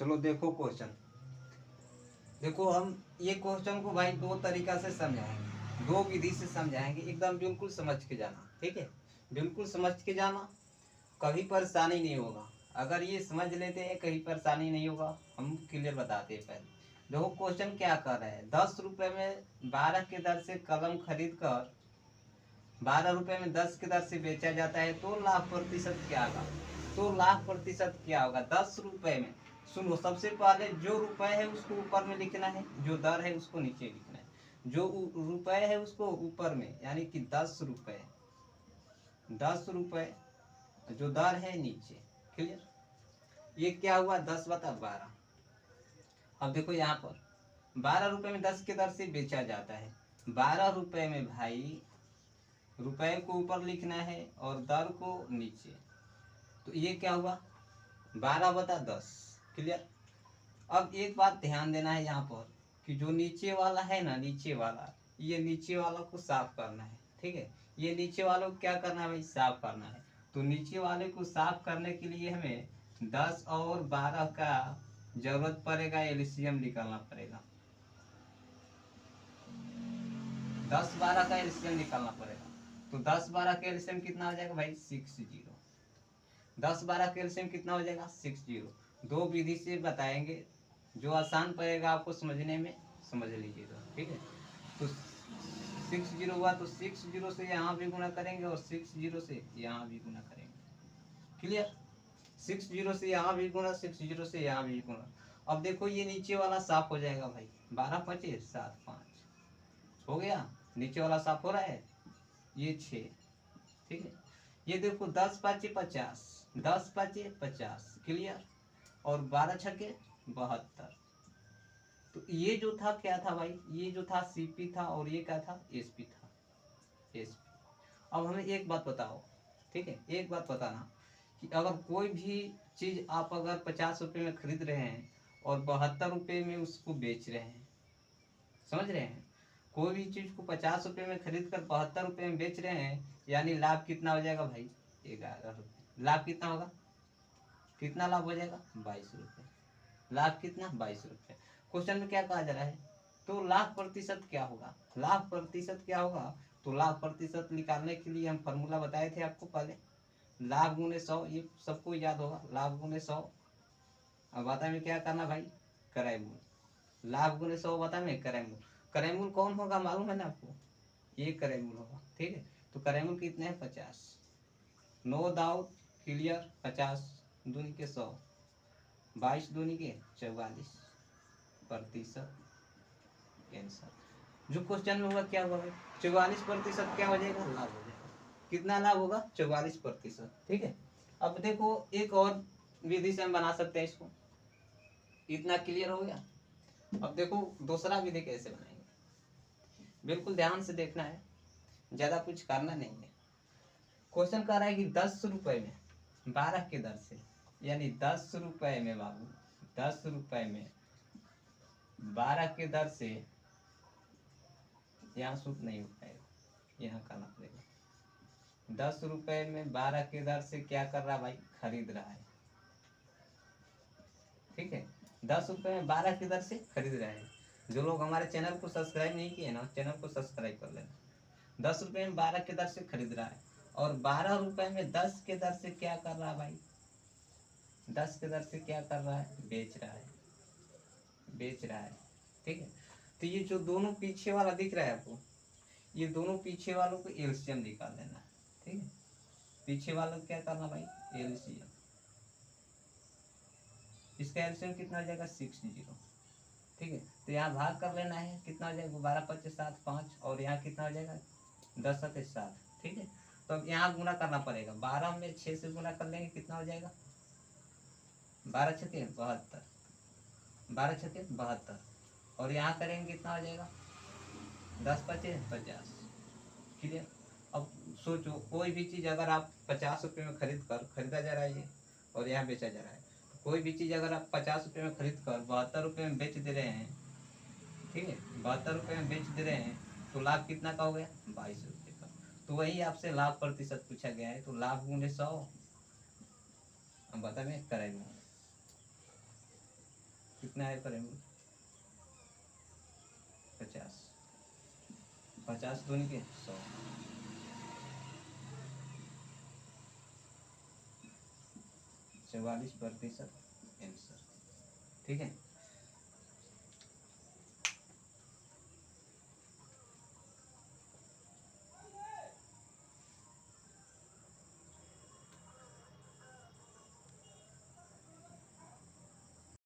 चलो देखो क्वेश्चन। देखो हम ये क्वेश्चन को भाई दो तरीका से समझाएंगे, दो विधि से समझाएंगे, एकदम बिल्कुल समझ के जाना, ठीक है। बिल्कुल समझ के जाना, कभी परेशानी नहीं होगा। अगर ये समझ लेते हैं कहीं परेशानी नहीं होगा। हम क्लियर बताते हैं पहले। देखो क्वेश्चन क्या कर रहे हैं, 10 रुपए में 12 के दर से कलम खरीद कर 12 रुपए में 10 के दर से बेचा जाता है तो लाभ प्रतिशत क्या होगा। तो लाभ प्रतिशत क्या होगा 10 रुपए में। सुनो, सबसे पहले जो रुपए है उसको ऊपर में लिखना है, जो दर है उसको नीचे लिखना है। जो रुपए है उसको ऊपर में, यानी कि 10 रुपए, 10 रुपए, जो दर है नीचे। क्लियर। ये क्या हुआ 10/12। अब देखो यहाँ पर 12 रुपए में 10 के दर से बेचा जाता है। 12 रुपए में भाई रुपए को ऊपर लिखना है और दर को नीचे। तो ये क्या हुआ 12/10। क्लियर। अब एक बात ध्यान देना है यहाँ पर कि जो नीचे वाला है ना, नीचे वाला, ये नीचे वाला को साफ करना है, ठीक है। ये नीचे वालों को क्या करना है भाई, साफ करना है। तो नीचे वाले को साफ करने के लिए हमें 10 और 12 का जरूरत पड़ेगा, एलसीएम निकालना पड़ेगा। 10-12 का एलसीएम निकालना पड़ेगा। तो 10-12 का एलसीएम कितना हो जाएगा भाई 60। 10-12 का एलसीएम कितना हो जाएगा 60। दो विधि से बताएंगे, जो आसान पड़ेगा आपको समझने में समझ लीजिएगा, ठीक है। तो 60 हुआ तो 60 से यहाँ भी गुना करेंगे और 60 से यहाँ भी गुना करेंगे। क्लियर। 60 से यहाँ भी गुना, 60 से यहाँ भी गुना। अब देखो ये नीचे वाला साफ हो जाएगा भाई, 12×5 = 7, 5 हो गया। नीचे वाला साफ हो रहा है, ये 6, ठीक है। ये देखो 10×5 = 50, 10×5 = 50। क्लियर। और 12×6 = 72। तो ये जो था क्या था भाई, ये जो था सीपी था और ये क्या था एसपी था, एसपी। अब हमें एक बात बताओ, ठीक है, एक बात बताना कि अगर कोई भी चीज आप अगर 50 रुपए में खरीद रहे हैं और 72 रुपए में उसको बेच रहे हैं, समझ रहे हैं। कोई भी चीज को 50 रुपए में खरीद कर 72 रुपए में बेच रहे हैं, यानी लाभ कितना हो जाएगा भाई 11 रुपए। लाभ कितना होगा, कितना लाभ हो जाएगा 22 रुपए। लाभ कितना 22 रुपए। क्वेश्चन में क्या कहा जा रहा है, तो लाभ प्रतिशत क्या होगा, लाभ प्रतिशत क्या होगा। तो लाभ प्रतिशत निकालने के लिए हम फॉर्मूला बताए थे आपको पहले, लाभ गुने 100। ये सबको याद होगा, लाभ गुने 100। अब बता में क्या करना भाई, क्रय मूल। लाभ गुने 100 बता में क्रय मूल। क्रय मूल कौन होगा मालूम है ना आपको, ये क्रय मूल होगा, ठीक है। तो क्रय मूल कितने हैं 50। 9 दाव क्लियर, 50 दूनी के 100, 22 दूनी के 44 प्रतिशत आंसर। जो क्वेश्चन में होगा क्या होगा 44% क्या हो जाएगा, लाभ हो जाएगा। कितना लाभ होगा 44%, ठीक है। अब देखो एक और विधि से हम बना सकते हैं इसको। इतना क्लियर हो गया। अब देखो दूसरा विधि कैसे बनाएंगे, बिल्कुल ध्यान से देखना है, ज्यादा कुछ करना नहीं है। क्वेश्चन कह रहा है कि 10 रुपए में 12 के दर से, यानी 10 रुपए में बाबू, 10 रुपए में 12 के दर से, यहाँ सूत्र नहीं हो पाएगा, यहाँ करना पड़ेगा। 10 रुपए में 12 के दर से क्या कर रहा है भाई, खरीद रहा है, ठीक है। 10 रुपए में 12 की दर से खरीद रहे हैं। जो लोग हमारे चैनल को सब्सक्राइब नहीं किए ना, चैनल को सब्सक्राइब कर लेना। 10 रुपए में 12 की दर से खरीद रहा है और 12 रुपए में 10 के दर से क्या कर रहा है भाई, 10 के दर से क्या कर रहा है, बेच रहा है, बेच रहा है, ठीक है। तो ये जो दोनों पीछे वाला दिख रहा है आपको, ये दोनों पीछे वालों को एलसीएम निकाल लेना है, ठीक है। पीछे वालों को क्या करना भाई, एलसीएम। इसका एलसीएम कितना हो जाएगा 60, ठीक है। तो यहाँ भाग कर लेना है, कितना हो जाएगा 12×5 = 5 और यहाँ कितना हो जाएगा 10×7, ठीक है। तो अब यहाँ गुना करना पड़ेगा, 12 में 6 से गुना कर लेंगे, कितना हो जाएगा 12×6 = 72, 12×6 = 72 और यहाँ करेंगे कितना हो जाएगा 10×5 = 50। क्लियर। अब सोचो कोई भी चीज़ अगर आप 50 रुपये में खरीदा जा रहा है ये, और यहाँ बेचा जा रहा है। कोई भी चीज़ अगर आप 50 रुपये में खरीद कर 72 रुपये में बेच दे रहे हैं, ठीक है, 72 रुपये में बेच दे रहे हैं, तो लाभ कितना का हो गया 22 रुपये का। तो वही आपसे लाभ प्रतिशत पूछा गया है, तो लाभ गुने 100, हम बता में करेंगे। कितना है परिमल? 50, 50 दूनी के 100, 44% आंसर। ठीक है।